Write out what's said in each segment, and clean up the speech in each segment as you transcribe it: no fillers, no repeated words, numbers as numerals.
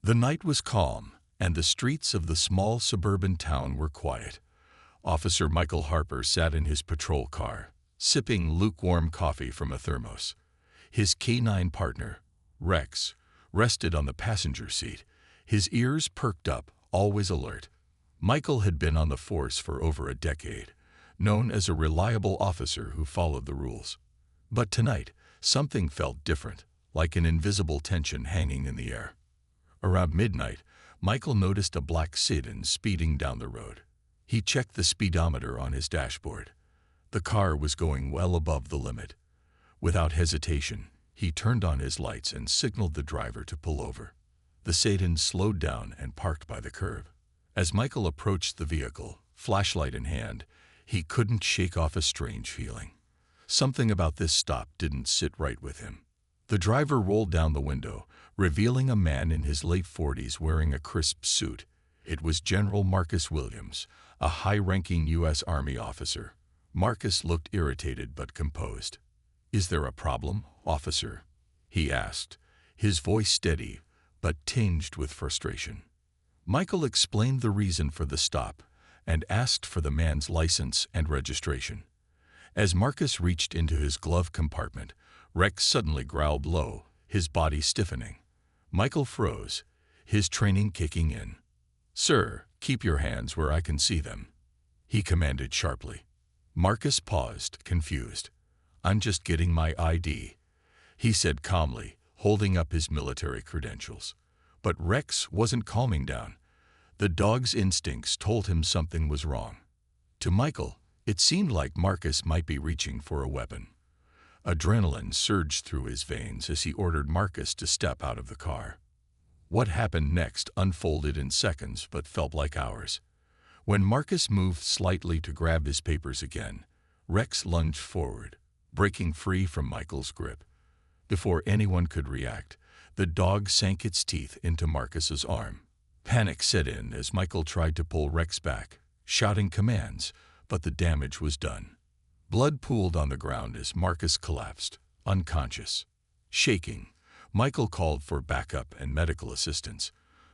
The night was calm, and the streets of the small suburban town were quiet. Officer Michael Harper sat in his patrol car, sipping lukewarm coffee from a thermos. His K-9 partner, Rex, rested on the passenger seat, his ears perked up, always alert. Michael had been on the force for over a decade, known as a reliable officer who followed the rules. But tonight, something felt different, like an invisible tension hanging in the air. Around midnight, Michael noticed a black sedan speeding down the road. He checked the speedometer on his dashboard. The car was going well above the limit. Without hesitation, he turned on his lights and signaled the driver to pull over. The sedan slowed down and parked by the curb. As Michael approached the vehicle, flashlight in hand, he couldn't shake off a strange feeling. Something about this stop didn't sit right with him. The driver rolled down the window, revealing a man in his late 40s wearing a crisp suit. It was General Marcus Williams, a high-ranking U.S. Army officer. Marcus looked irritated but composed. "Is there a problem, officer?" he asked, his voice steady but tinged with frustration. Michael explained the reason for the stop and asked for the man's license and registration. As Marcus reached into his glove compartment, Rex suddenly growled low, his body stiffening. Michael froze, his training kicking in. "Sir, keep your hands where I can see them," he commanded sharply. Marcus paused, confused. "I'm just getting my ID," he said calmly, holding up his military credentials. But Rex wasn't calming down. The dog's instincts told him something was wrong. To Michael, it seemed like Marcus might be reaching for a weapon. Adrenaline surged through his veins as he ordered Marcus to step out of the car. What happened next unfolded in seconds but felt like hours. When Marcus moved slightly to grab his papers again, Rex lunged forward, breaking free from Michael's grip. Before anyone could react, the dog sank its teeth into Marcus's arm. Panic set in as Michael tried to pull Rex back, shouting commands, but the damage was done. Blood pooled on the ground as Marcus collapsed, unconscious. Shaking, Michael called for backup and medical assistance.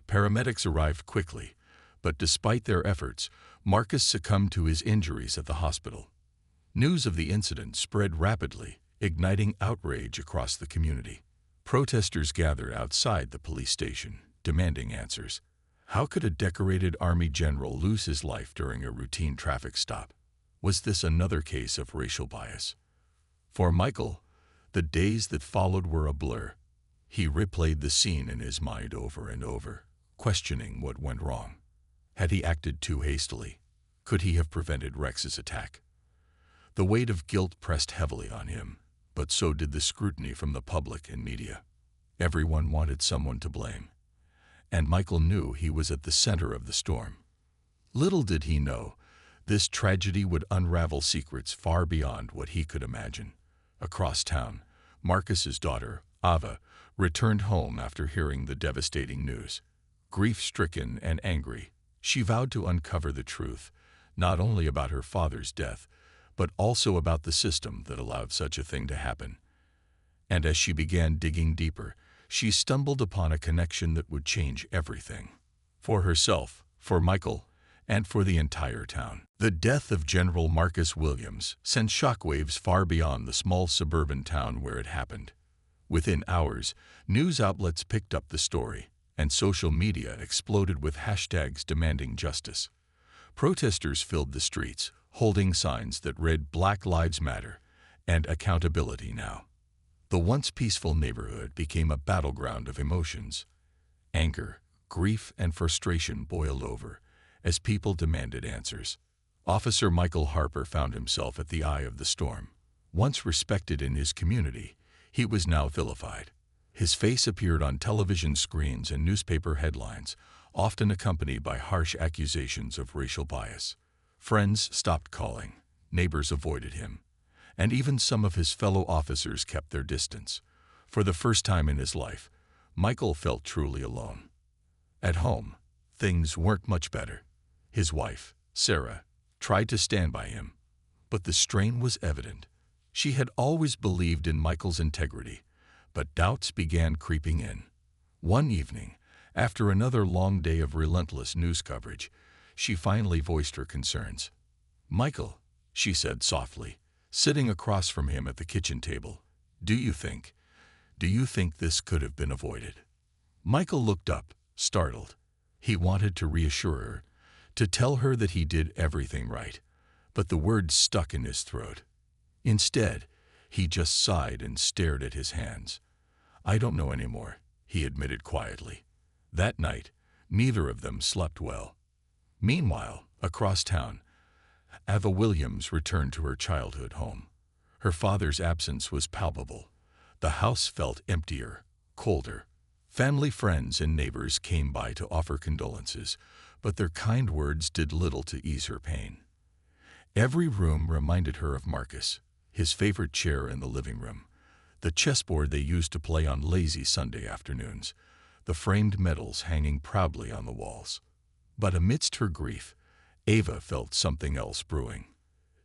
Paramedics arrived quickly, but despite their efforts, Marcus succumbed to his injuries at the hospital. News of the incident spread rapidly, igniting outrage across the community. Protesters gathered outside the police station, demanding answers. How could a decorated Army general lose his life during a routine traffic stop? Was this another case of racial bias? For Michael, the days that followed were a blur. He replayed the scene in his mind over and over, questioning what went wrong. Had he acted too hastily? Could he have prevented Rex's attack? The weight of guilt pressed heavily on him, but so did the scrutiny from the public and media. Everyone wanted someone to blame, and Michael knew he was at the center of the storm. Little did he know, this tragedy would unravel secrets far beyond what he could imagine. Across town, Marcus's daughter, Ava, returned home after hearing the devastating news. Grief-stricken and angry, she vowed to uncover the truth, not only about her father's death, but also about the system that allowed such a thing to happen. And as she began digging deeper, she stumbled upon a connection that would change everything. For herself, for Michael, and for the entire town. The death of General Marcus Williams sent shockwaves far beyond the small suburban town where it happened. Within hours, news outlets picked up the story, and social media exploded with hashtags demanding justice. Protesters filled the streets, holding signs that read "Black Lives Matter" and "Accountability Now." The once peaceful neighborhood became a battleground of emotions. Anger, grief, and frustration boiled over as people demanded answers. Officer Michael Harper found himself at the eye of the storm. Once respected in his community, he was now vilified. His face appeared on television screens and newspaper headlines, often accompanied by harsh accusations of racial bias. Friends stopped calling, neighbors avoided him, and even some of his fellow officers kept their distance. For the first time in his life, Michael felt truly alone. At home, things weren't much better. His wife, Sarah, tried to stand by him, but the strain was evident. She had always believed in Michael's integrity, but doubts began creeping in. One evening, After another long day of relentless news coverage, she finally voiced her concerns. "Michael," she said softly, sitting across from him at the kitchen table, Do you think this could have been avoided?" Michael looked up, startled. He wanted to reassure her, to tell her that he did everything right, but the words stuck in his throat. Instead, he just sighed and stared at his hands. "I don't know anymore," he admitted quietly. That night, neither of them slept well. Meanwhile, across town, Ava Williams returned to her childhood home. Her father's absence was palpable. The house felt emptier, colder. Family, friends, and neighbors came by to offer condolences, but their kind words did little to ease her pain. Every room reminded her of Marcus, his favorite chair in the living room, the chessboard they used to play on lazy Sunday afternoons, the framed medals hanging proudly on the walls. But amidst her grief, Ava felt something else brewing,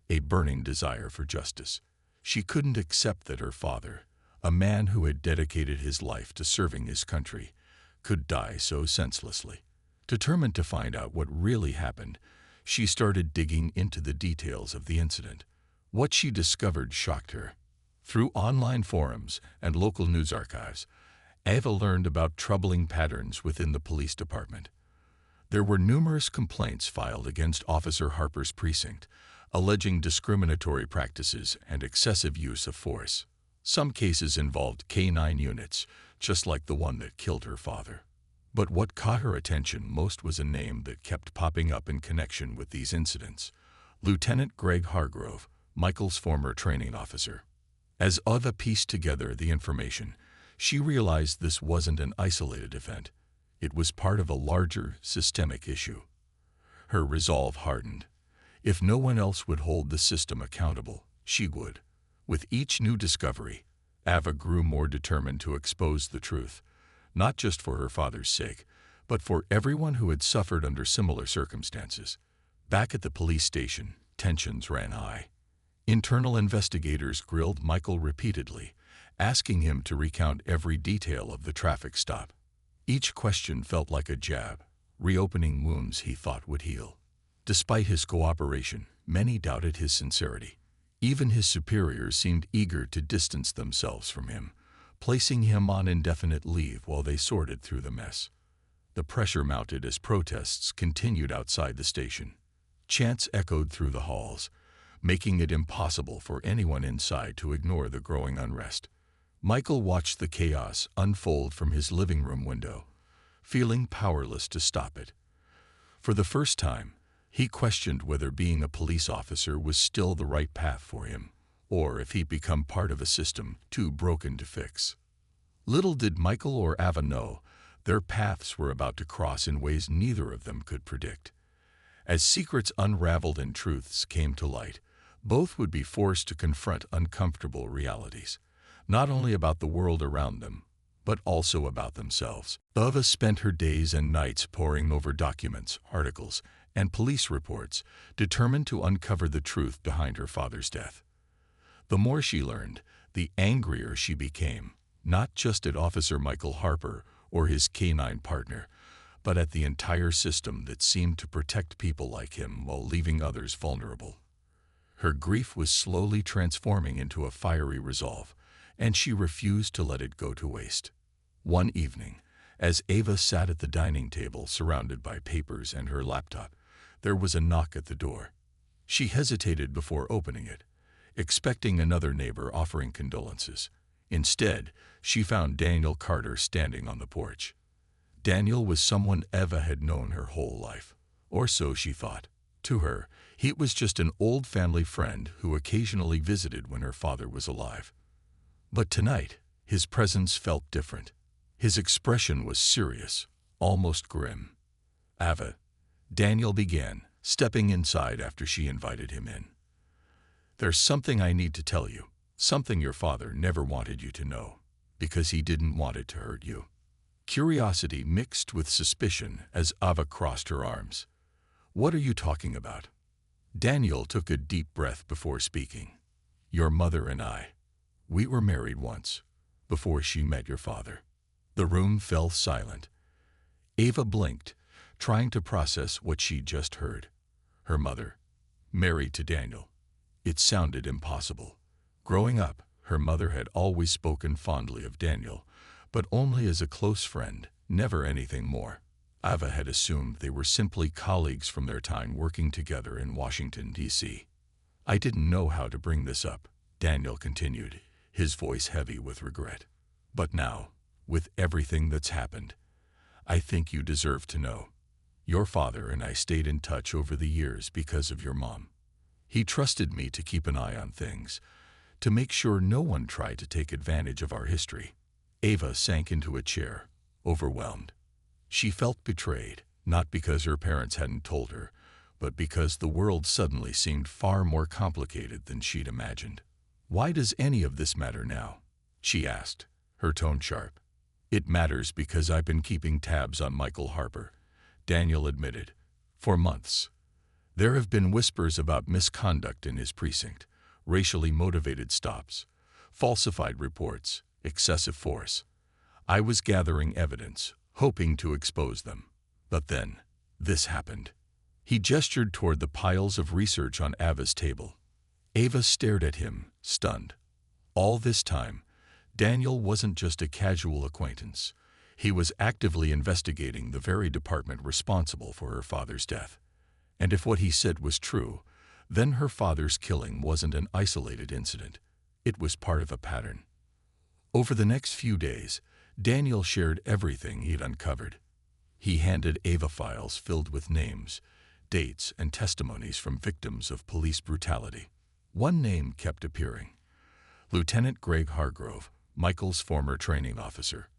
a burning desire for justice. She couldn't accept that her father, a man who had dedicated his life to serving his country, could die so senselessly. Determined to find out what really happened, she started digging into the details of the incident. What she discovered shocked her. Through online forums and local news archives, Ava learned about troubling patterns within the police department. There were numerous complaints filed against Officer Harper's precinct, alleging discriminatory practices and excessive use of force. Some cases involved K-9 units, just like the one that killed her father. But what caught her attention most was a name that kept popping up in connection with these incidents: Lieutenant Greg Hargrove, Michael's former training officer. As Ava pieced together the information, she realized this wasn't an isolated event. It was part of a larger, systemic issue. Her resolve hardened. If no one else would hold the system accountable, she would. With each new discovery, Ava grew more determined to expose the truth, not just for her father's sake, but for everyone who had suffered under similar circumstances. Back at the police station, tensions ran high. Internal investigators grilled Michael repeatedly, asking him to recount every detail of the traffic stop. Each question felt like a jab, reopening wounds he thought would heal. Despite his cooperation, many doubted his sincerity. Even his superiors seemed eager to distance themselves from him, placing him on indefinite leave while they sorted through the mess. The pressure mounted as protests continued outside the station. Chants echoed through the halls, making it impossible for anyone inside to ignore the growing unrest. Michael watched the chaos unfold from his living room window, feeling powerless to stop it. For the first time, he questioned whether being a police officer was still the right path for him, or if he'd become part of a system too broken to fix. Little did Michael or Ava know, their paths were about to cross in ways neither of them could predict. As secrets unraveled and truths came to light, both would be forced to confront uncomfortable realities, not only about the world around them, but also about themselves. Ava spent her days and nights poring over documents, articles, and police reports, determined to uncover the truth behind her father's death. The more she learned, the angrier she became, not just at Officer Michael Harper or his K-9 partner, but at the entire system that seemed to protect people like him while leaving others vulnerable. Her grief was slowly transforming into a fiery resolve, and she refused to let it go to waste. One evening, as Ava sat at the dining table surrounded by papers and her laptop, there was a knock at the door. She hesitated before opening it, expecting another neighbor offering condolences. Instead, she found Daniel Carter standing on the porch. Daniel was someone Ava had known her whole life, or so she thought. To her, he was just an old family friend who occasionally visited when her father was alive. But tonight, his presence felt different. His expression was serious, almost grim. "Ava," Daniel began, stepping inside after she invited him in. "There's something I need to tell you, something your father never wanted you to know, because he didn't want it to hurt you." Curiosity mixed with suspicion as Ava crossed her arms. "What are you talking about?" Daniel took a deep breath before speaking. "Your mother and I, we were married once, before she met your father." The room fell silent. Ava blinked, trying to process what she'd just heard. Her mother, married to Daniel. It sounded impossible. Growing up, her mother had always spoken fondly of Daniel, but only as a close friend, never anything more. Ava had assumed they were simply colleagues from their time working together in Washington, D.C. "I didn't know how to bring this up," Daniel continued, his voice heavy with regret. "But now, with everything that's happened, I think you deserve to know. Your father and I stayed in touch over the years because of your mom. He trusted me to keep an eye on things, to make sure no one tried to take advantage of our history." Ava sank into a chair, overwhelmed. She felt betrayed, not because her parents hadn't told her, but because the world suddenly seemed far more complicated than she'd imagined. "Why does any of this matter now?" she asked, her tone sharp. "It matters because I've been keeping tabs on Michael Harper," Daniel admitted. "For months. There have been whispers about misconduct in his precinct, racially motivated stops, falsified reports, excessive force. I was gathering evidence, hoping to expose them. But then, this happened." He gestured toward the piles of research on Ava's table. Ava stared at him, stunned. All this time, Daniel wasn't just a casual acquaintance. He was actively investigating the very department responsible for her father's death. And if what he said was true, then her father's killing wasn't an isolated incident. It was part of a pattern. Over the next few days, Daniel shared everything he'd uncovered. He handed Ava files filled with names, dates, and testimonies from victims of police brutality. One name kept appearing: Lieutenant Greg Hargrove, Michael's former training officer.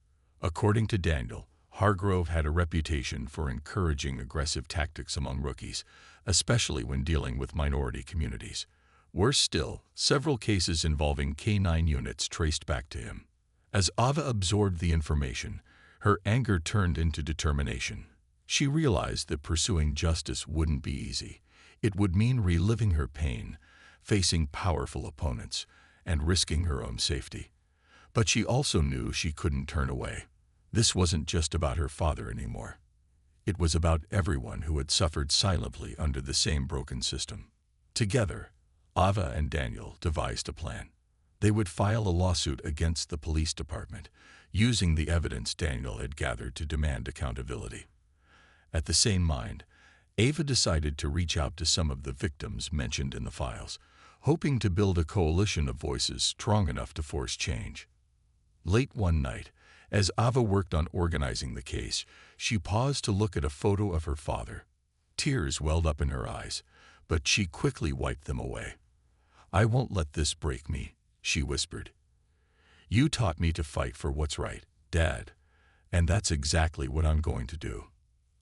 According to Daniel, Hargrove had a reputation for encouraging aggressive tactics among rookies, especially when dealing with minority communities. Worse still, several cases involving K-9 units traced back to him. As Ava absorbed the information, her anger turned into determination. She realized that pursuing justice wouldn't be easy. It would mean reliving her pain, facing powerful opponents, and risking her own safety. But she also knew she couldn't turn away. This wasn't just about her father anymore. It was about everyone who had suffered silently under the same broken system. Together, Ava and Daniel devised a plan. They would file a lawsuit against the police department, using the evidence Daniel had gathered to demand accountability. At the same mind, Ava decided to reach out to some of the victims mentioned in the files, hoping to build a coalition of voices strong enough to force change. Late one night, as Ava worked on organizing the case, she paused to look at a photo of her father. Tears welled up in her eyes, but she quickly wiped them away. "I won't let this break me," she whispered. "You taught me to fight for what's right, Dad, and that's exactly what I'm going to do."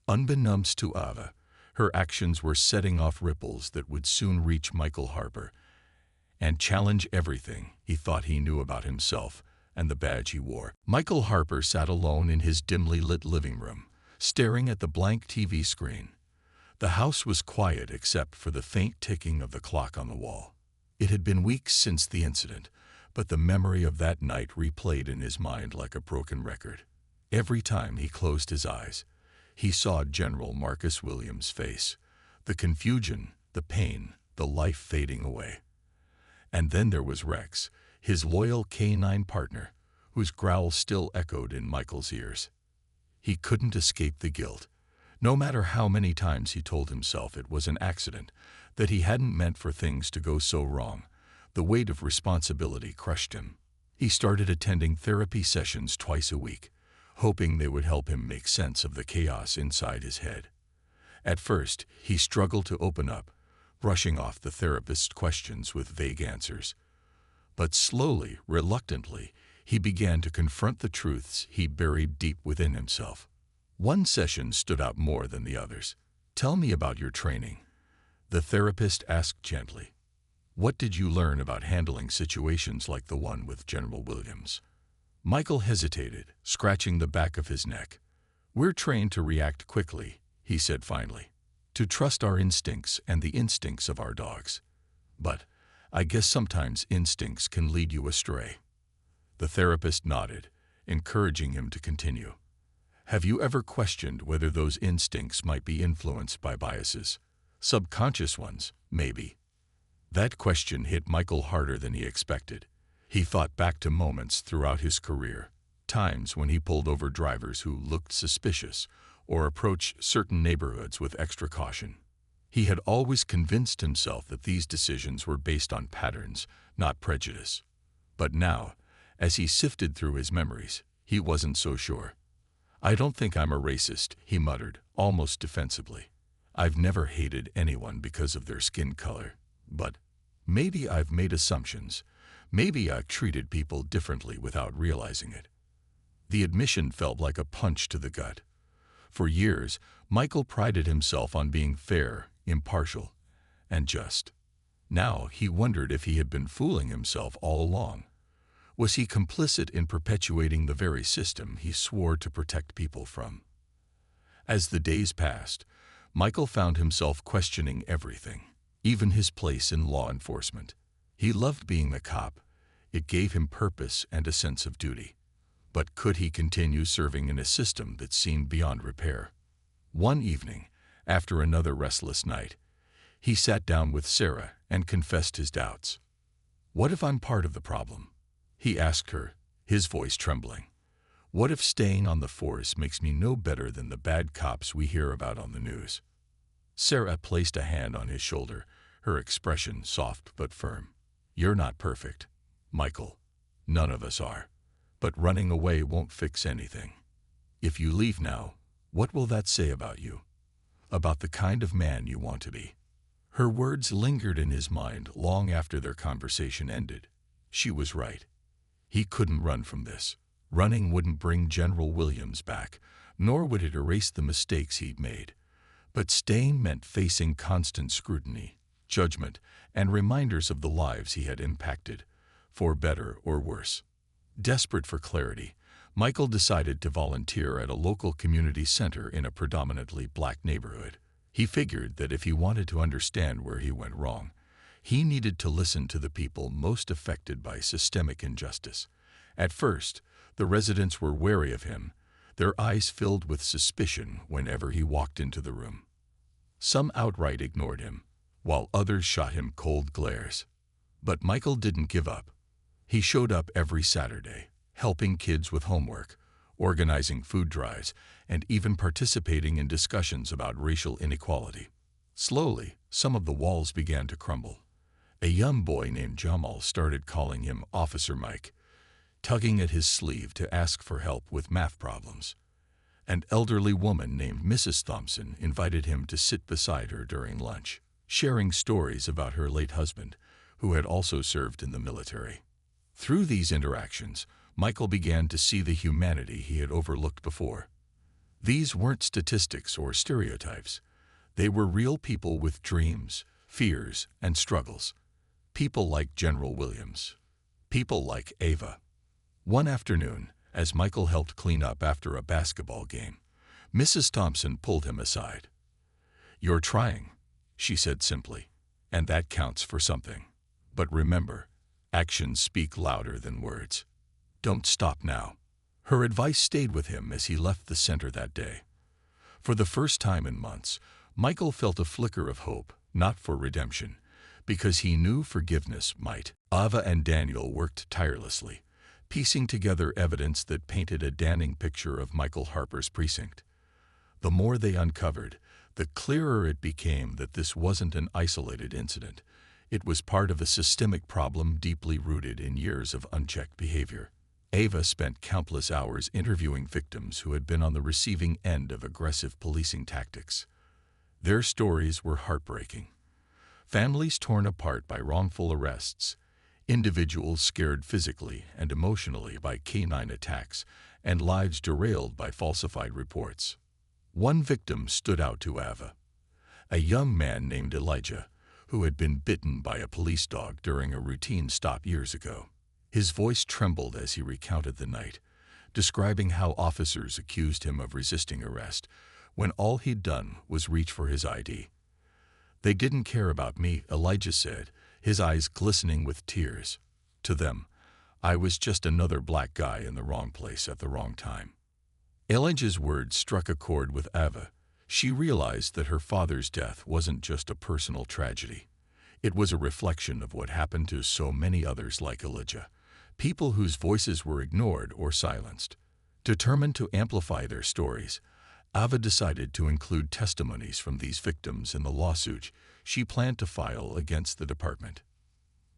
Unbeknownst to Ava, her actions were setting off ripples that would soon reach Michael Harper and challenge everything he thought he knew about himself and the badge he wore. Michael Harper sat alone in his dimly lit living room, staring at the blank TV screen. The house was quiet except for the faint ticking of the clock on the wall. It had been weeks since the incident, but the memory of that night replayed in his mind like a broken record. Every time he closed his eyes, he saw General Marcus Williams' face, the confusion, the pain, the life fading away. And then there was Rex, his loyal K-9 partner, whose growl still echoed in Michael's ears. He couldn't escape the guilt, no matter how many times he told himself it was an accident, that he hadn't meant for things to go so wrong. The weight of responsibility crushed him. He started attending therapy sessions twice a week, hoping they would help him make sense of the chaos inside his head. At first, he struggled to open up, brushing off the therapist's questions with vague answers. But slowly, reluctantly, he began to confront the truths he buried deep within himself. One session stood out more than the others. "Tell me about your training," the therapist asked gently. "What did you learn about handling situations like the one with General Williams?" Michael hesitated, scratching the back of his neck. "We're trained to react quickly," he said finally, "to trust our instincts and the instincts of our dogs. But I guess sometimes instincts can lead you astray." The therapist nodded, encouraging him to continue. Have you ever questioned whether those instincts might be influenced by biases? Subconscious ones, maybe. That question hit Michael harder than he expected. He thought back to moments throughout his career, times when he pulled over drivers who looked suspicious or approached certain neighborhoods with extra caution. He had always convinced himself that these decisions were based on patterns, not prejudice. But now, as he sifted through his memories, he wasn't so sure. "I don't think I'm a racist," he muttered, almost defensively. "I've never hated anyone because of their skin color. But maybe I've made assumptions. Maybe I've treated people differently without realizing it." The admission felt like a punch to the gut. For years, Michael prided himself on being fair, impartial, and just. Now he wondered if he had been fooling himself all along. Was he complicit in perpetuating the very system he swore to protect people from? As the days passed, Michael found himself questioning everything, even his place in law enforcement. He loved being a cop. It gave him purpose and a sense of duty. But could he continue serving in a system that seemed beyond repair? One evening, after another restless night, he sat down with Sarah and confessed his doubts. "What if I'm part of the problem?" he asked her, his voice trembling. "What if staying on the force makes me no better than the bad cops we hear about on the news?" Sarah placed a hand on his shoulder, her expression soft but firm. "You're not perfect, Michael. None of us are. But running away won't fix anything. If you leave now, what will that say about you? About the kind of man you want to be?" Her words lingered in his mind long after their conversation ended. She was right. He couldn't run from this. Running wouldn't bring General Williams back, nor would it erase the mistakes he'd made. But staying meant facing constant scrutiny, judgment, and reminders of the lives he had impacted, for better or worse. Desperate for clarity, Michael decided to volunteer at a local community center in a predominantly black neighborhood. He figured that if he wanted to understand where he went wrong, he needed to listen to the people most affected by systemic injustice. At first, the residents were wary of him, their eyes filled with suspicion whenever he walked into the room. Some outright ignored him, while others shot him cold glares. But Michael didn't give up. He showed up every Saturday, helping kids with homework, organizing food drives, and even participating in discussions about racial inequality. Slowly, some of the walls began to crumble. A young boy named Jamal started calling him Officer Mike, tugging at his sleeve to ask for help with math problems. An elderly woman named Mrs. Thompson invited him to sit beside her during lunch, sharing stories about her late husband, who had also served in the military. Through these interactions, Michael began to see the humanity he had overlooked before. These weren't statistics or stereotypes. They were real people with dreams, fears, and struggles. People like General Williams. People like Ava. One afternoon, as Michael helped clean up after a basketball game, Mrs. Thompson pulled him aside. "You're trying," she said simply, "and that counts for something. But remember, actions speak louder than words. Don't stop now." Her advice stayed with him as he left the center that day. For the first time in months, Michael felt a flicker of hope, not for redemption, because he knew forgiveness might. Ava and Daniel worked tirelessly, piecing together evidence that painted a damning picture of Michael Harper's precinct. The more they uncovered, the clearer it became that this wasn't an isolated incident. It was part of a systemic problem deeply rooted in years of unchecked behavior. Ava spent countless hours interviewing victims who had been on the receiving end of aggressive policing tactics. Their stories were heartbreaking. Families torn apart by wrongful arrests, individuals scared physically and emotionally by K-9 attacks, and lives derailed by falsified reports. One victim stood out to Ava, a young man named Elijah, who had been bitten by a police dog during a routine stop years ago. His voice trembled as he recounted the night, describing how officers accused him of resisting arrest, when all he'd done was reach for his ID. "They didn't care about me," Elijah said, his eyes glistening with tears. "To them, I was just another black guy in the wrong place at the wrong time." Ellenge's words struck a chord with Ava. She realized that her father's death wasn't just a personal tragedy. It was a reflection of what happened to so many others like Elijah, people whose voices were ignored or silenced. Determined to amplify their stories, Ava decided to include testimonies from these victims in the lawsuit she planned to file against the department.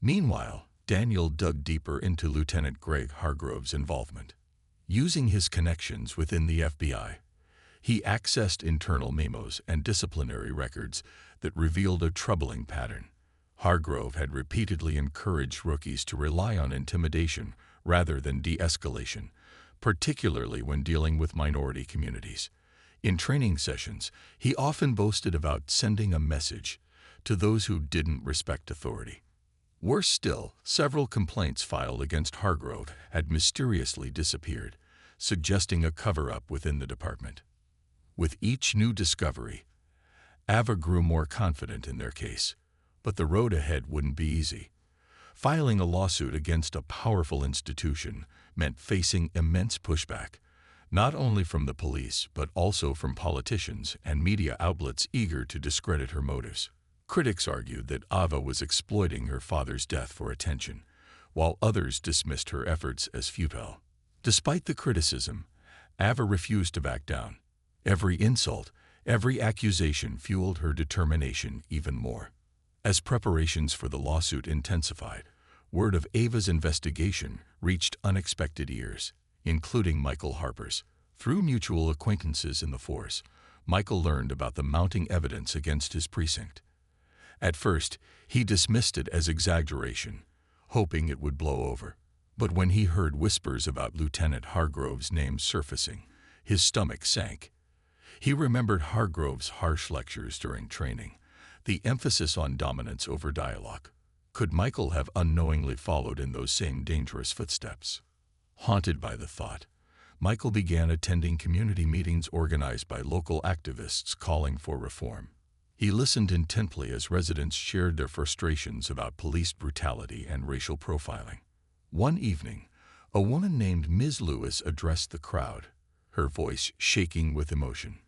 Meanwhile, Daniel dug deeper into Lieutenant Greg Hargrove's involvement. Using his connections within the FBI, he accessed internal memos and disciplinary records that revealed a troubling pattern. Hargrove had repeatedly encouraged rookies to rely on intimidation rather than de-escalation, particularly when dealing with minority communities. In training sessions, he often boasted about sending a message to those who didn't respect authority. Worse still, several complaints filed against Hargrove had mysteriously disappeared, suggesting a cover-up within the department. With each new discovery, Ava grew more confident in their case, but the road ahead wouldn't be easy. Filing a lawsuit against a powerful institution meant facing immense pushback, not only from the police but also from politicians and media outlets eager to discredit her motives. Critics argued that Ava was exploiting her father's death for attention, while others dismissed her efforts as futile. Despite the criticism, Ava refused to back down. Every insult, every accusation fueled her determination even more. As preparations for the lawsuit intensified, word of Ava's investigation reached unexpected ears, including Michael Harper's. Through mutual acquaintances in the force, Michael learned about the mounting evidence against his precinct. At first, he dismissed it as exaggeration, hoping it would blow over. But when he heard whispers about Lieutenant Hargrove's name surfacing, his stomach sank. He remembered Hargrove's harsh lectures during training, the emphasis on dominance over dialogue. Could Michael have unknowingly followed in those same dangerous footsteps? Haunted by the thought, Michael began attending community meetings organized by local activists calling for reform. He listened intently as residents shared their frustrations about police brutality and racial profiling. One evening, a woman named Ms. Lewis addressed the crowd, her voice shaking with emotion.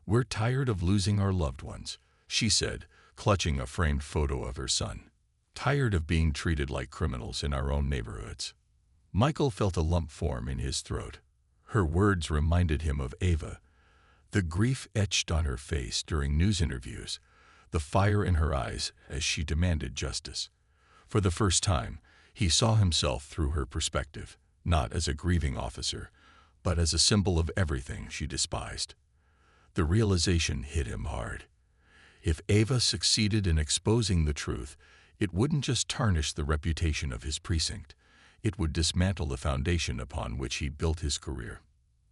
"We're tired of losing our loved ones," she said, clutching a framed photo of her son. "Tired of being treated like criminals in our own neighborhoods." Michael felt a lump form in his throat. Her words reminded him of Ava, the grief etched on her face during news interviews, the fire in her eyes as she demanded justice. For the first time, he saw himself through her perspective, not as a grieving officer, but as a symbol of everything she despised. The realization hit him hard. If Ava succeeded in exposing the truth, it wouldn't just tarnish the reputation of his precinct. It would dismantle the foundation upon which he built his career.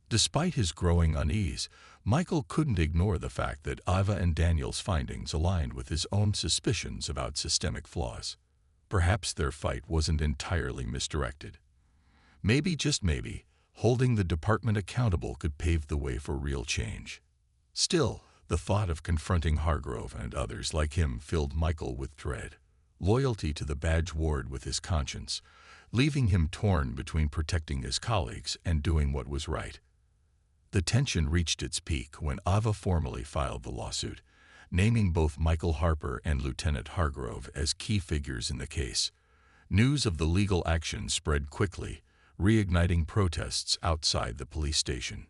Despite his growing unease, Michael couldn't ignore the fact that Ava and Daniel's findings aligned with his own suspicions about systemic flaws. Perhaps their fight wasn't entirely misdirected. Maybe, just maybe, holding the department accountable could pave the way for real change. Still, the thought of confronting Hargrove and others like him filled Michael with dread. Loyalty to the badge warred with his conscience, leaving him torn between protecting his colleagues and doing what was right. The tension reached its peak when Ava formally filed the lawsuit, naming both Michael Harper and Lieutenant Hargrove as key figures in the case. News of the legal action spread quickly, reigniting protests outside the police station.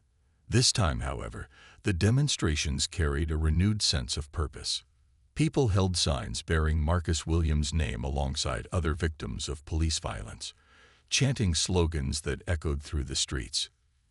This time, however, the demonstrations carried a renewed sense of purpose. People held signs bearing Marcus Williams' name alongside other victims of police violence, chanting slogans that echoed through the streets.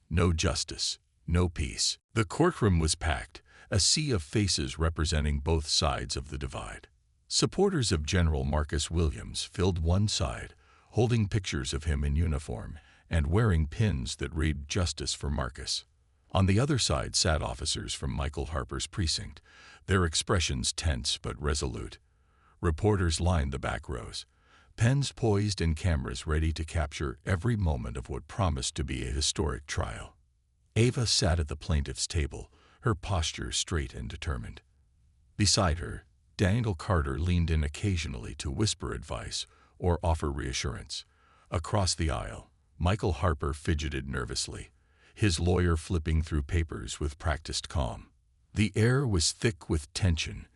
No justice, no peace. The courtroom was packed, a sea of faces representing both sides of the divide. Supporters of General Marcus Williams filled one side, holding pictures of him in uniform and wearing pins that read "Justice for Marcus." On the other side sat officers from Michael Harper's precinct, their expressions tense but resolute. Reporters lined the back rows, pens poised and cameras ready to capture every moment of what promised to be a historic trial. Ava sat at the plaintiff's table, her posture straight and determined. Beside her, Daniel Carter leaned in occasionally to whisper advice or offer reassurance. Across the aisle, Michael Harper fidgeted nervously, his lawyer flipping through papers with practiced calm. The air was thick with tension,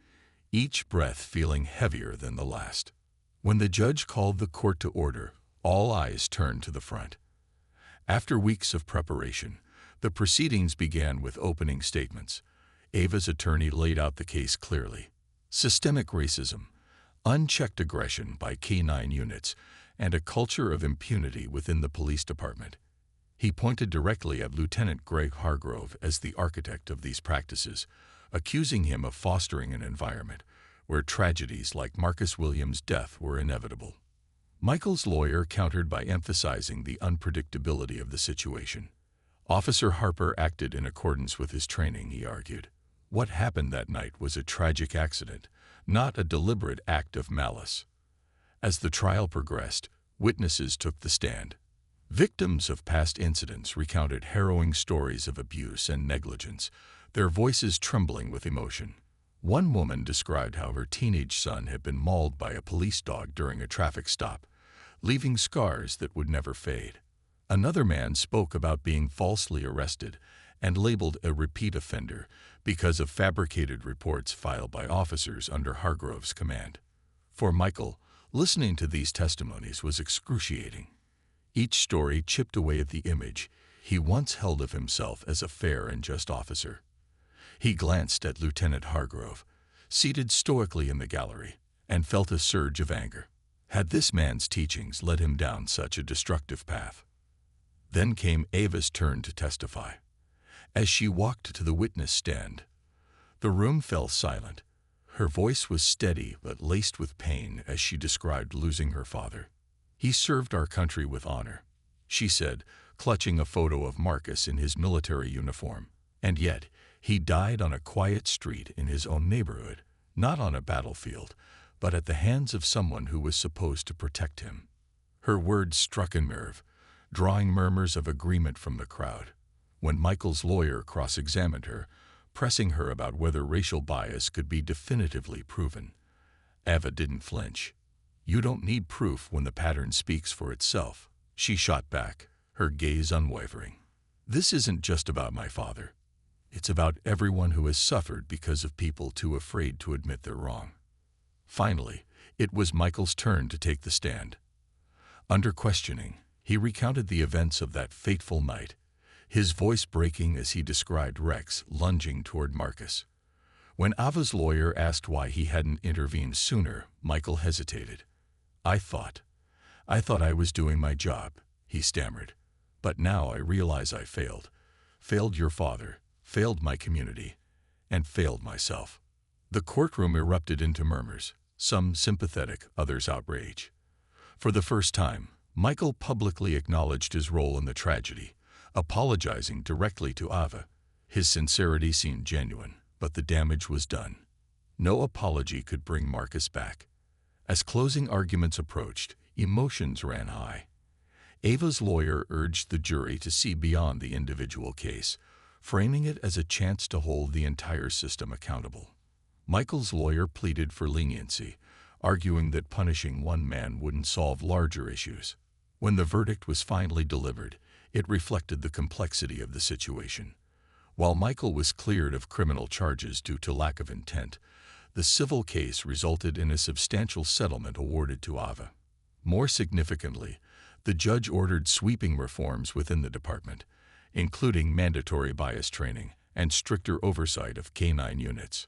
each breath feeling heavier than the last. When the judge called the court to order, all eyes turned to the front. After weeks of preparation, the proceedings began with opening statements. Ava's attorney laid out the case clearly. Systemic racism, unchecked aggression by K-9 units, and a culture of impunity within the police department. He pointed directly at Lieutenant Greg Hargrove as the architect of these practices, accusing him of fostering an environment where tragedies like Marcus Williams' death were inevitable. Michael's lawyer countered by emphasizing the unpredictability of the situation. Officer Harper acted in accordance with his training, he argued. What happened that night was a tragic accident, not a deliberate act of malice. As the trial progressed, witnesses took the stand. Victims of past incidents recounted harrowing stories of abuse and negligence, their voices trembling with emotion. One woman described how her teenage son had been mauled by a police dog during a traffic stop, leaving scars that would never fade. Another man spoke about being falsely arrested and labeled a repeat offender because of fabricated reports filed by officers under Hargrove's command. For Michael, listening to these testimonies was excruciating. Each story chipped away at the image he once held of himself as a fair and just officer. He glanced at Lieutenant Hargrove, seated stoically in the gallery, and felt a surge of anger. Had this man's teachings led him down such a destructive path? Then came Ava's turn to testify. As she walked to the witness stand, the room fell silent. Her voice was steady but laced with pain as she described losing her father. He served our country with honor, she said, clutching a photo of Marcus in his military uniform. And yet, he died on a quiet street in his own neighborhood, not on a battlefield, but at the hands of someone who was supposed to protect him. Her words struck a nerve, drawing murmurs of agreement from the crowd. When Michael's lawyer cross-examined her, pressing her about whether racial bias could be definitively proven, Ava didn't flinch. "You don't need proof when the pattern speaks for itself," she shot back, her gaze unwavering. "This isn't just about my father. It's about everyone who has suffered because of people too afraid to admit they're wrong." Finally, it was Michael's turn to take the stand. Under questioning, he recounted the events of that fateful night, his voice breaking as he described Rex lunging toward Marcus. When Ava's lawyer asked why he hadn't intervened sooner, Michael hesitated. I thought I was doing my job," he stammered. "But now I realize I failed. Failed your father, failed my community, and failed myself." The courtroom erupted into murmurs, some sympathetic, others outraged. For the first time, Michael publicly acknowledged his role in the tragedy, apologizing directly to Ava. His sincerity seemed genuine, but the damage was done. No apology could bring Marcus back. As closing arguments approached, emotions ran high. Ava's lawyer urged the jury to see beyond the individual case, framing it as a chance to hold the entire system accountable. Michael's lawyer pleaded for leniency, arguing that punishing one man wouldn't solve larger issues. When the verdict was finally delivered, it reflected the complexity of the situation. While Michael was cleared of criminal charges due to lack of intent, the civil case resulted in a substantial settlement awarded to Ava. More significantly, the judge ordered sweeping reforms within the department, including mandatory bias training and stricter oversight of K-9 units.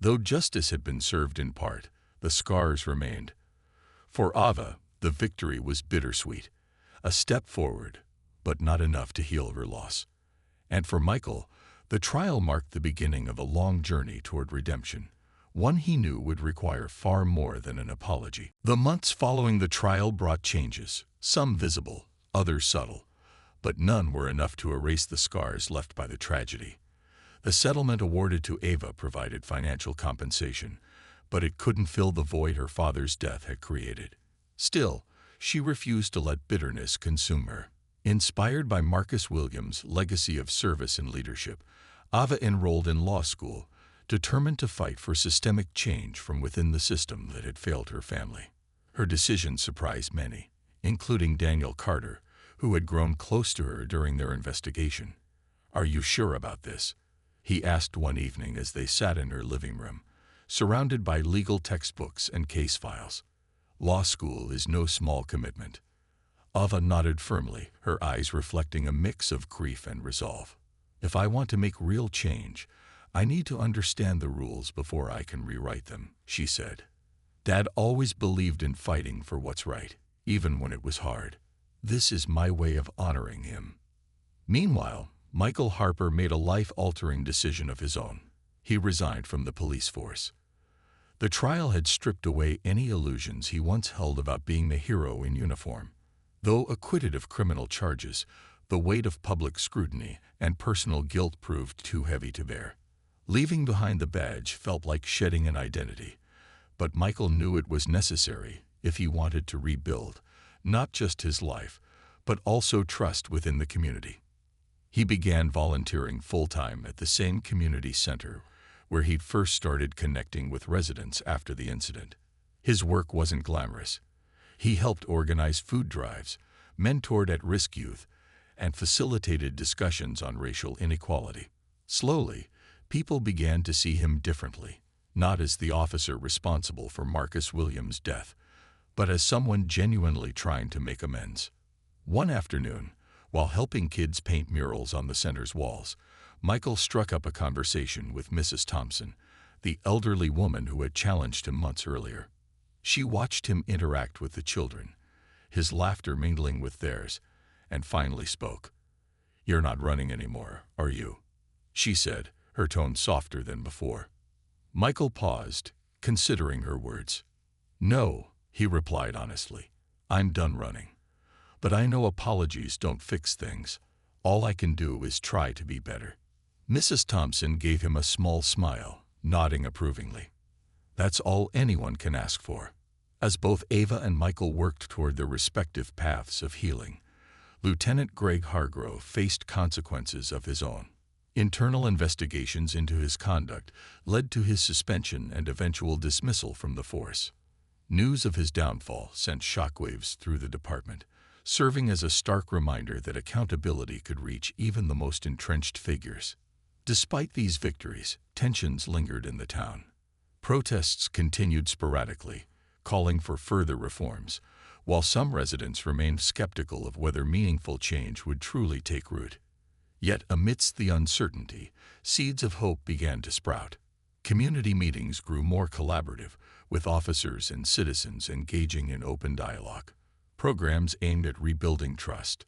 Though justice had been served in part, the scars remained. For Ava, the victory was bittersweet, a step forward, but not enough to heal her loss. And for Michael, the trial marked the beginning of a long journey toward redemption, one he knew would require far more than an apology. The months following the trial brought changes, some visible, others subtle, but none were enough to erase the scars left by the tragedy. The settlement awarded to Ava provided financial compensation, but it couldn't fill the void her father's death had created. Still, she refused to let bitterness consume her. Inspired by Marcus Williams' legacy of service and leadership, Ava enrolled in law school, determined to fight for systemic change from within the system that had failed her family. Her decision surprised many, including Daniel Carter, who had grown close to her during their investigation. "Are you sure about this?" he asked one evening as they sat in her living room, surrounded by legal textbooks and case files. "Law school is no small commitment." Ava nodded firmly, her eyes reflecting a mix of grief and resolve. "If I want to make real change, I need to understand the rules before I can rewrite them," she said. "Dad always believed in fighting for what's right, even when it was hard. This is my way of honoring him." Meanwhile, Michael Harper made a life-altering decision of his own. He resigned from the police force. The trial had stripped away any illusions he once held about being the hero in uniform. Though acquitted of criminal charges, the weight of public scrutiny and personal guilt proved too heavy to bear. Leaving behind the badge felt like shedding an identity, but Michael knew it was necessary if he wanted to rebuild, not just his life, but also trust within the community. He began volunteering full-time at the same community center where he'd first started connecting with residents after the incident. His work wasn't glamorous. He helped organize food drives, mentored at-risk youth, and facilitated discussions on racial inequality. Slowly, people began to see him differently, not as the officer responsible for Marcus Williams' death, but as someone genuinely trying to make amends. One afternoon, while helping kids paint murals on the center's walls, Michael struck up a conversation with Mrs. Thompson, the elderly woman who had challenged him months earlier. She watched him interact with the children, his laughter mingling with theirs, and finally spoke. "You're not running anymore, are you?" she said, her tone softer than before. Michael paused, considering her words. "No," he replied honestly. "I'm done running. But I know apologies don't fix things. All I can do is try to be better." Mrs. Thompson gave him a small smile, nodding approvingly. That's all anyone can ask for. As both Ava and Michael worked toward their respective paths of healing, Lieutenant Greg Hargrove faced consequences of his own. Internal investigations into his conduct led to his suspension and eventual dismissal from the force. News of his downfall sent shockwaves through the department, serving as a stark reminder that accountability could reach even the most entrenched figures. Despite these victories, tensions lingered in the town. Protests continued sporadically, calling for further reforms, while some residents remained skeptical of whether meaningful change would truly take root. Yet amidst the uncertainty, seeds of hope began to sprout. Community meetings grew more collaborative, with officers and citizens engaging in open dialogue. Programs aimed at rebuilding trust,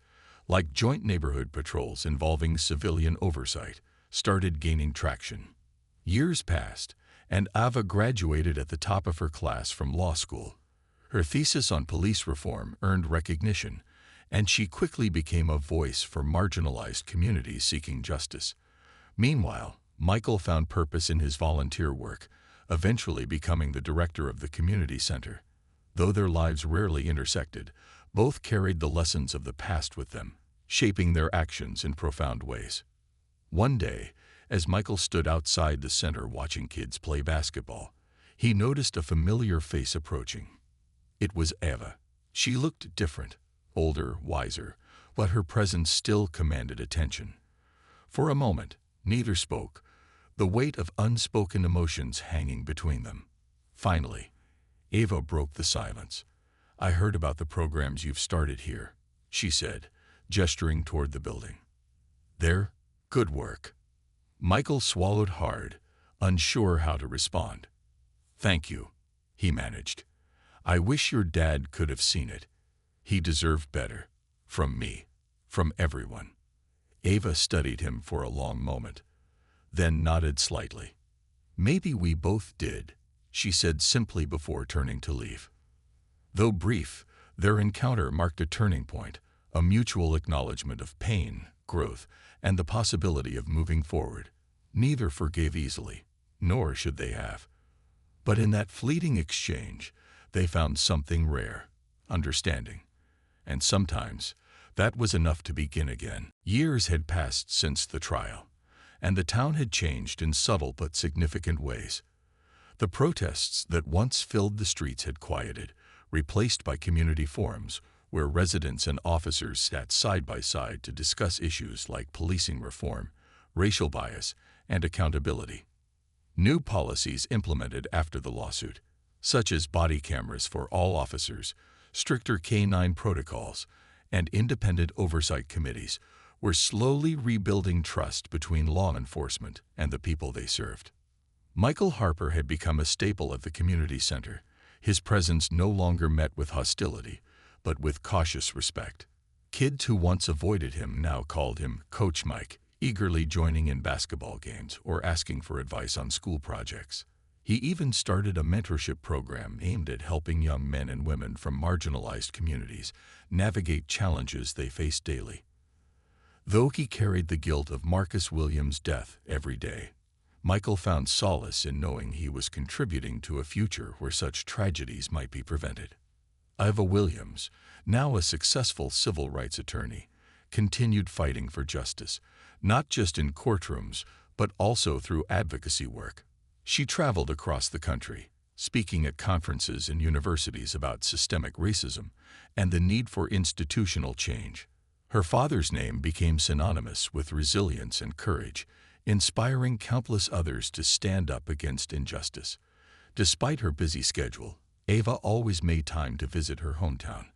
like joint neighborhood patrols involving civilian oversight, started gaining traction. Years passed, and Ava graduated at the top of her class from law school. Her thesis on police reform earned recognition, and she quickly became a voice for marginalized communities seeking justice. Meanwhile, Michael found purpose in his volunteer work, eventually becoming the director of the community center. Though their lives rarely intersected, both carried the lessons of the past with them, shaping their actions in profound ways. One day, as Michael stood outside the center watching kids play basketball, he noticed a familiar face approaching. It was Ava. She looked different, older, wiser, but her presence still commanded attention. For a moment, neither spoke, the weight of unspoken emotions hanging between them. Finally, Ava broke the silence. "I heard about the programs you've started here," she said, gesturing toward the building. "They're good work." Michael swallowed hard, unsure how to respond. "Thank you," he managed. "I wish your dad could have seen it. He deserved better. From me. From everyone." Ava studied him for a long moment, then nodded slightly. "Maybe we both did," she said simply before turning to leave. Though brief, their encounter marked a turning point, a mutual acknowledgement of pain, growth, and the possibility of moving forward. Neither forgave easily, nor should they have. But in that fleeting exchange, they found something rare, understanding. And sometimes, that was enough to begin again. Years had passed since the trial, and the town had changed in subtle but significant ways. The protests that once filled the streets had quieted, replaced by community forums where residents and officers sat side by side to discuss issues like policing reform, racial bias, and accountability. New policies implemented after the lawsuit, such as body cameras for all officers, stricter K-9 protocols, and independent oversight committees, were slowly rebuilding trust between law enforcement and the people they served. Michael Harper had become a staple at the community center. His presence no longer met with hostility, but with cautious respect. Kids who once avoided him now called him Coach Mike, eagerly joining in basketball games or asking for advice on school projects. He even started a mentorship program aimed at helping young men and women from marginalized communities navigate challenges they face daily. Though he carried the guilt of Marcus Williams' death every day, Michael found solace in knowing he was contributing to a future where such tragedies might be prevented. Eva Williams, now a successful civil rights attorney, continued fighting for justice, not just in courtrooms, but also through advocacy work. She traveled across the country, speaking at conferences and universities about systemic racism and the need for institutional change. Her father's name became synonymous with resilience and courage, inspiring countless others to stand up against injustice. Despite her busy schedule, Eva always made time to visit her hometown,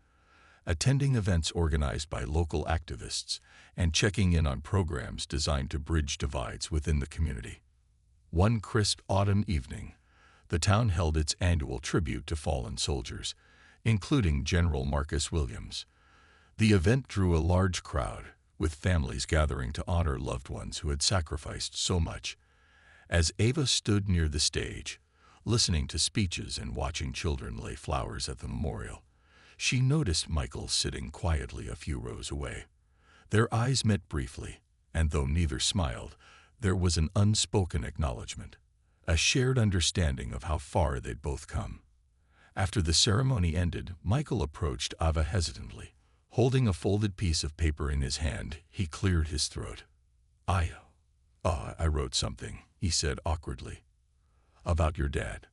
attending events organized by local activists and checking in on programs designed to bridge divides within the community. One crisp autumn evening, the town held its annual tribute to fallen soldiers, including General Marcus Williams. The event drew a large crowd, with families gathering to honor loved ones who had sacrificed so much. As Eva stood near the stage, listening to speeches and watching children lay flowers at the memorial, she noticed Michael sitting quietly a few rows away. Their eyes met briefly, and though neither smiled, there was an unspoken acknowledgement, a shared understanding of how far they'd both come. After the ceremony ended, Michael approached Ava hesitantly. Holding a folded piece of paper in his hand, he cleared his throat. I wrote something," he said awkwardly. "About your dad.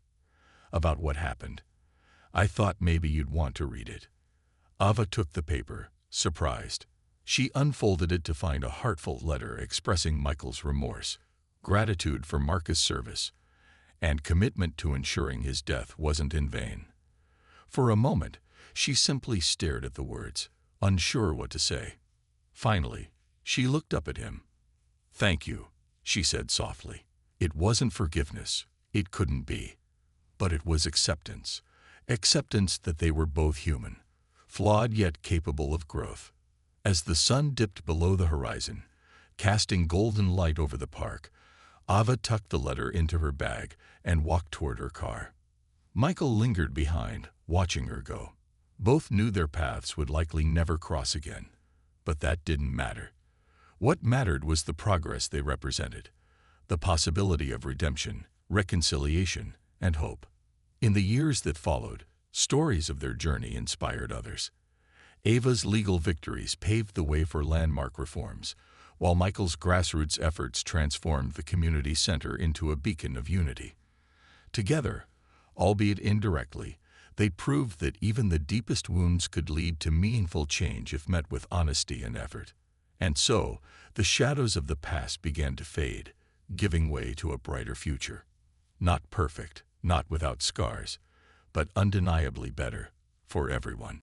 About what happened. I thought maybe you'd want to read it." Ava took the paper, surprised. She unfolded it to find a heartfelt letter expressing Michael's remorse, gratitude for Marcus' service, and commitment to ensuring his death wasn't in vain. For a moment, she simply stared at the words, unsure what to say. Finally, she looked up at him. "Thank you," she said softly. It wasn't forgiveness, it couldn't be. But it was acceptance. Acceptance that they were both human, flawed yet capable of growth. As the sun dipped below the horizon, casting golden light over the park, Ava tucked the letter into her bag and walked toward her car. Michael lingered behind, watching her go. Both knew their paths would likely never cross again, but that didn't matter. What mattered was the progress they represented, the possibility of redemption, reconciliation, and hope. In the years that followed, stories of their journey inspired others. Ava's legal victories paved the way for landmark reforms, while Michael's grassroots efforts transformed the community center into a beacon of unity. Together, albeit indirectly, they proved that even the deepest wounds could lead to meaningful change if met with honesty and effort. And so, the shadows of the past began to fade, giving way to a brighter future. Not perfect, not without scars, but undeniably better for everyone.